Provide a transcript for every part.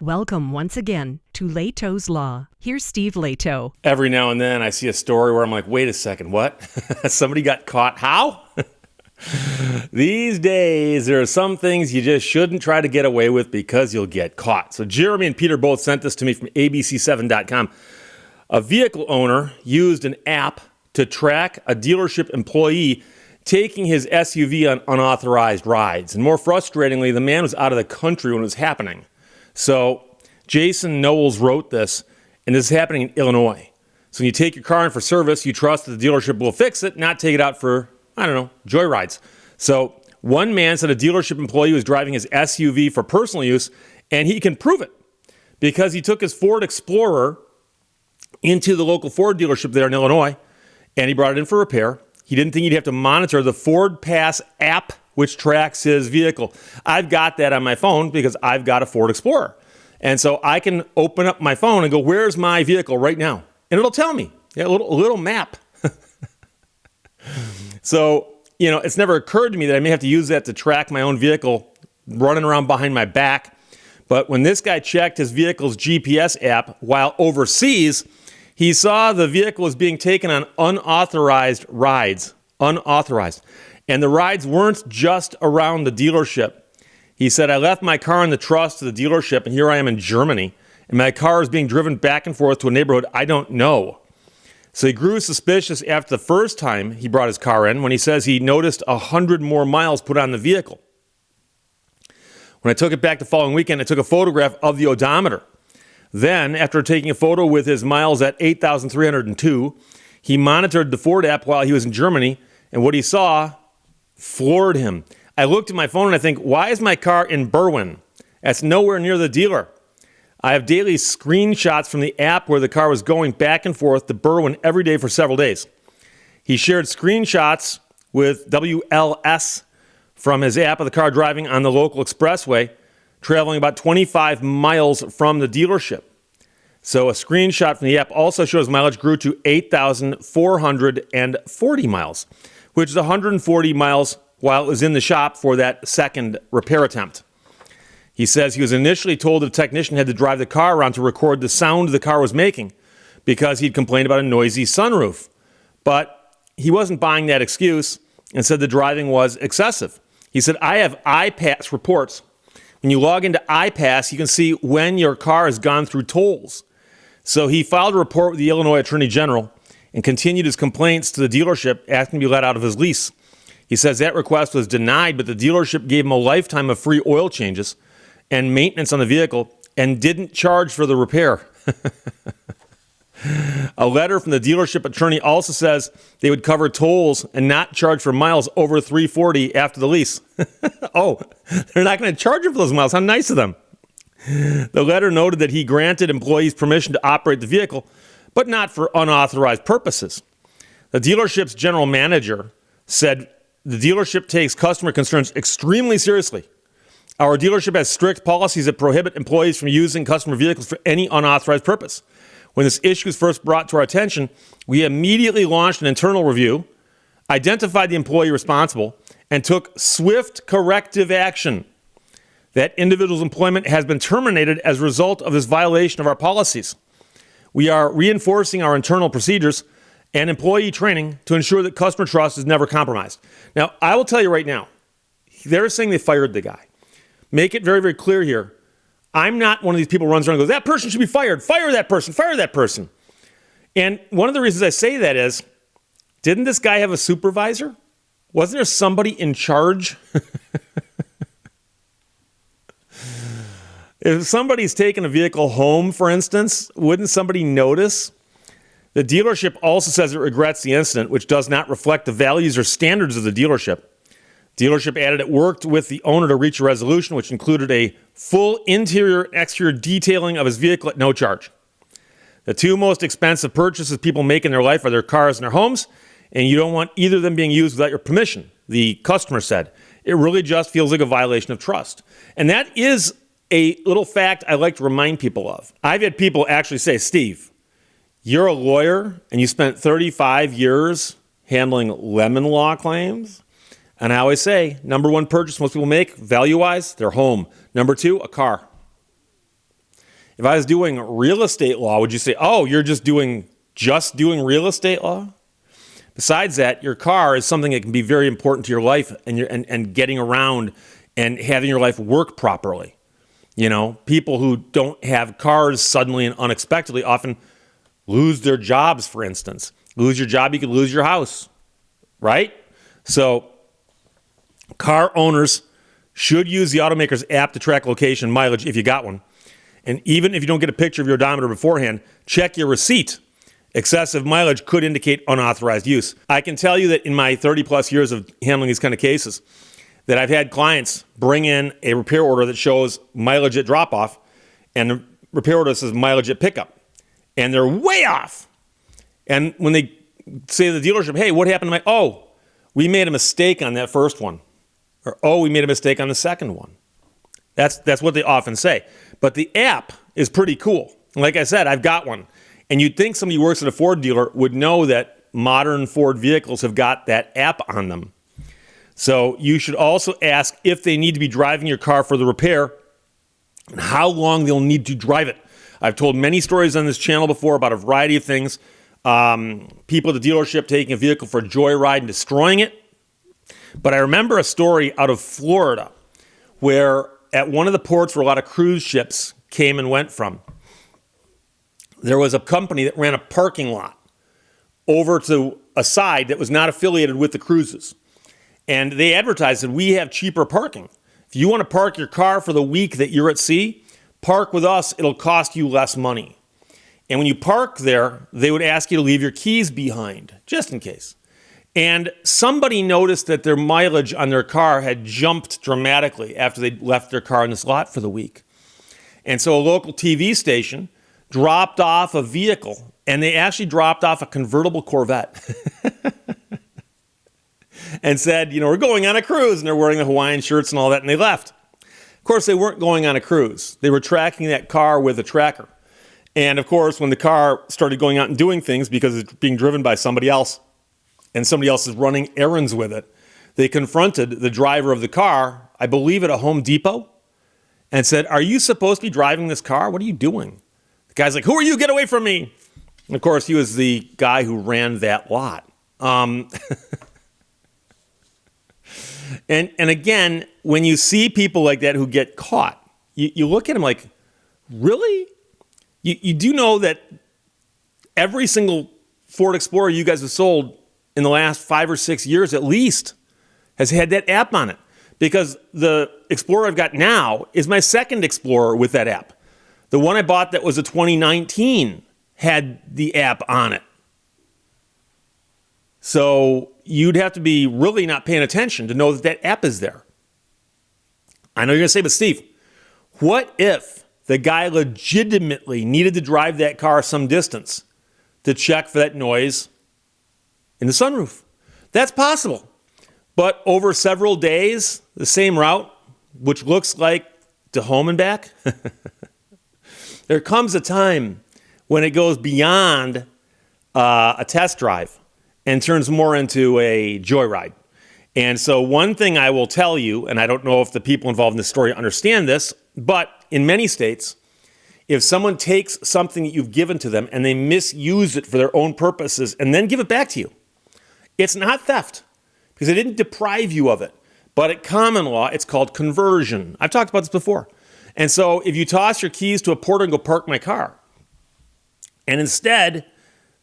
Welcome once again to Lehto's Law. Here's Steve Lehto. Every now and then I see a story where I'm like, wait a second, what? Somebody got caught? How? These days, there are some things you just shouldn't try to get away with because you'll get caught. So Jeremy and Peter both sent this to me from abc7.com. A vehicle owner used an app to track a dealership employee taking his SUV on unauthorized rides. And more frustratingly, the man was out of the country when it was happening. So Jason Knowles wrote this, and this is happening in Illinois. So when you take your car in for service, you trust that the dealership will fix it, not take it out for, Joyrides. So one man said a dealership employee was driving his SUV for personal use, and he can prove it because he took his Ford Explorer into the local Ford dealership there in Illinois, and he brought it in for repair. He didn't think he'd have to monitor the Ford Pass app, which tracks his vehicle. I've got that on my phone because I've got a Ford Explorer. And so I can open up my phone and go, where's my vehicle right now? And it'll tell me, a little map. So, it's never occurred to me that I may have to use that to track my own vehicle running around behind my back. But when this guy checked his vehicle's GPS app while overseas, he saw the vehicle was being taken on unauthorized rides. Unauthorized. And the rides weren't just around the dealership. He said, I left my car in the trust to the dealership, and here I am in Germany, and my car is being driven back and forth to a neighborhood I don't know. So he grew suspicious after the first time he brought his car in when he says he noticed 100 more miles put on the vehicle. When I took it back the following weekend, I took a photograph of the odometer. Then, after taking a photo with his miles at 8,302, he monitored the Ford app while he was in Germany, and what he saw floored him. I looked at my phone and I think, why is my car in Berwyn? That's nowhere near the dealer. I have daily screenshots from the app where the car was going back and forth to Berwyn every day for several days. He shared screenshots with WLS from his app of the car driving on the local expressway, traveling about 25 miles from the dealership. So a screenshot from the app also shows mileage grew to 8,440 miles, which is 140 miles while it was in the shop for that second repair attempt. He says he was initially told the technician had to drive the car around to record the sound the car was making because he'd complained about a noisy sunroof. But he wasn't buying that excuse and said the driving was excessive. He said, I have iPass reports. When you log into iPass, you can see when your car has gone through tolls. So he filed a report with the Illinois Attorney General and continued his complaints to the dealership, asking to be let out of his lease. He says that request was denied, but the dealership gave him a lifetime of free oil changes and maintenance on the vehicle and didn't charge for the repair. A letter from the dealership attorney also says they would cover tolls and not charge for miles over 340 after the lease. Oh, they're not going to charge him for those miles. How nice of them. The letter noted that he granted employees permission to operate the vehicle, but not for unauthorized purposes. The dealership's general manager said the dealership takes customer concerns extremely seriously. Our dealership has strict policies that prohibit employees from using customer vehicles for any unauthorized purpose. When this issue was first brought to our attention, we immediately launched an internal review, identified the employee responsible, and took swift corrective action. That individual's employment has been terminated as a result of this violation of our policies. We are reinforcing our internal procedures and employee training to ensure that customer trust is never compromised. Now, I will tell you right now, they're saying they fired the guy. Make it very, very clear here. I'm not one of these people who runs around and goes, that person should be fired. Fire that person. Fire that person. And one of the reasons I say that is, didn't this guy have a supervisor? Wasn't there somebody in charge? If somebody's taking a vehicle home, for instance, wouldn't somebody notice? The dealership also says it regrets the incident, which does not reflect the values or standards of the dealership. Dealership added it worked with the owner to reach a resolution, which included a full interior and exterior detailing of his vehicle at no charge. The two most expensive purchases people make in their life are their cars and their homes, and you don't want either of them being used without your permission, the customer said. It really just feels like a violation of trust. And that is a little fact I like to remind people of. I've had people actually say, Steve, you're a lawyer and you spent 35 years handling lemon law claims? And I always say, number one purchase most people make, value-wise, their home. Number two, a car. If I was doing real estate law, would you say, oh, you're just doing real estate law? Besides that, your car is something that can be very important to your life and getting around and having your life work properly. You know, people who don't have cars suddenly and unexpectedly often lose their jobs, for instance. Lose your job, you could lose your house, right? So car owners should use the automaker's app to track location mileage if you got one. And even if you don't get a picture of your odometer beforehand, check your receipt. Excessive mileage could indicate unauthorized use. I can tell you that in my 30 plus years of handling these kind of cases, that I've had clients bring in a repair order that shows mileage at drop-off, and the repair order says mileage at pickup. And they're way off. And when they say to the dealership, hey, what happened? Oh, we made a mistake on that first one. Or, oh, we made a mistake on the second one. That's what they often say. But the app is pretty cool. Like I said, I've got one. And you'd think somebody who works at a Ford dealer would know that modern Ford vehicles have got that app on them. So you should also ask if they need to be driving your car for the repair and how long they'll need to drive it. I've told many stories on this channel before about a variety of things. People at the dealership taking a vehicle for a joyride and destroying it. But I remember a story out of Florida where at one of the ports where a lot of cruise ships came and went from, there was a company that ran a parking lot over to a side that was not affiliated with the cruises. And they advertised that we have cheaper parking. If you want to park your car for the week that you're at sea, park with us, it'll cost you less money. And when you park there, they would ask you to leave your keys behind, just in case. And somebody noticed that their mileage on their car had jumped dramatically after they left their car in this lot for the week. And so a local TV station dropped off a vehicle, and they actually dropped off a convertible Corvette and said, you know, we're going on a cruise, and they're wearing the Hawaiian shirts and all that, and they left. Of course, they weren't going on a cruise. They were tracking that car with a tracker. And of course, when the car started going out and doing things because it's being driven by somebody else, and somebody else is running errands with it, they confronted the driver of the car, I believe at a Home Depot, and said, are you supposed to be driving this car? What are you doing? The guy's like, who are you? Get away from me. And of course, he was the guy who ran that lot. And again, when you see people like that who get caught, you look at them like, really? You do know that every single Ford Explorer you guys have sold in the last 5 or 6 years at least has had that app on it. Because the Explorer I've got now is my second Explorer with that app. The one I bought that was a 2019 had the app on it. So you'd have to be really not paying attention to know that that app is there. I know you're going to say, but Steve, what if the guy legitimately needed to drive that car some distance to check for that noise in the sunroof? That's possible. But over several days, the same route, which looks like to home and back, there comes a time when it goes beyond a test drive and turns more into a joyride. And so one thing I will tell you, and I don't know if the people involved in this story understand this, but in many states, if someone takes something that you've given to them and they misuse it for their own purposes and then give it back to you, it's not theft because they didn't deprive you of it. But at common law, it's called conversion. I've talked about this before. And so if you toss your keys to a porter and go park my car, and instead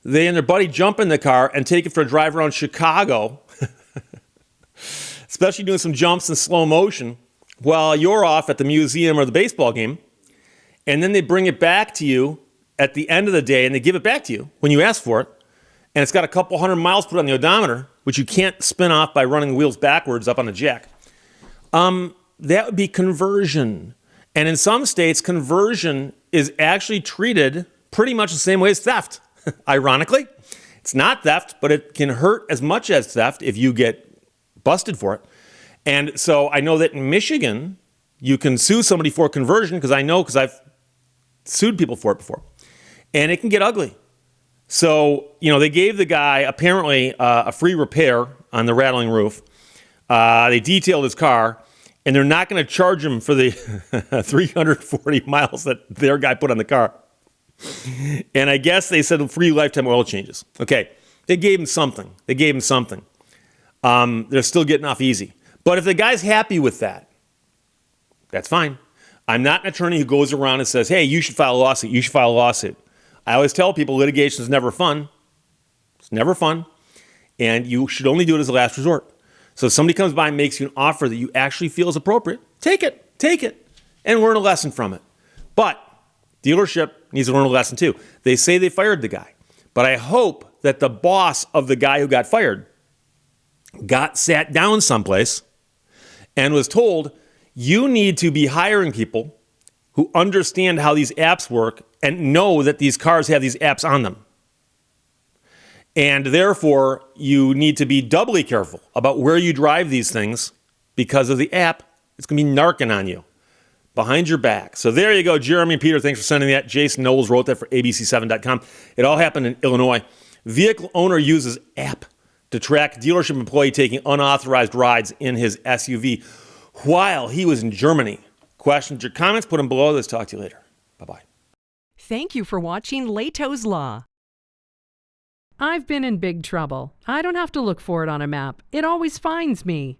they and their buddy jump in the car and take it for a drive around Chicago, especially doing some jumps in slow motion while you're off at the museum or the baseball game, and then they bring it back to you at the end of the day and they give it back to you when you ask for it, and it's got a couple hundred miles put on the odometer, which you can't spin off by running the wheels backwards up on a jack. That would be conversion. And in some states, conversion is actually treated pretty much the same way as theft. Ironically, it's not theft, but it can hurt as much as theft if you get busted for it. And so I know that in Michigan, you can sue somebody for conversion because I've sued people for it before. And it can get ugly. So, they gave the guy apparently a free repair on the rattling roof. They detailed his car. and they're not going to charge them for the 340 miles that their guy put on the car. And I guess they said free lifetime oil changes. Okay, they gave him something. They're still getting off easy. But if the guy's happy with that, that's fine. I'm not an attorney who goes around and says, hey, you should file a lawsuit. I always tell people litigation is never fun. It's never fun. And you should only do it as a last resort. So if somebody comes by and makes you an offer that you actually feel is appropriate, take it, and learn a lesson from it. But dealership needs to learn a lesson too. They say they fired the guy. But I hope that the boss of the guy who got fired got sat down someplace and was told, you need to be hiring people who understand how these apps work and know that these cars have these apps on them. And therefore, you need to be doubly careful about where you drive these things because of the app. It's going to be narking on you behind your back. So there you go. Jeremy and Peter, thanks for sending that. Jason Knowles wrote that for ABC7.com. It all happened in Illinois. Vehicle owner uses app to track dealership employee taking unauthorized rides in his SUV while he was in Germany. Questions or comments, put them below. Let's talk to you later. Bye-bye. Thank you for watching Lehto's Law. I've been in big trouble. I don't have to look for it on a map. It always finds me.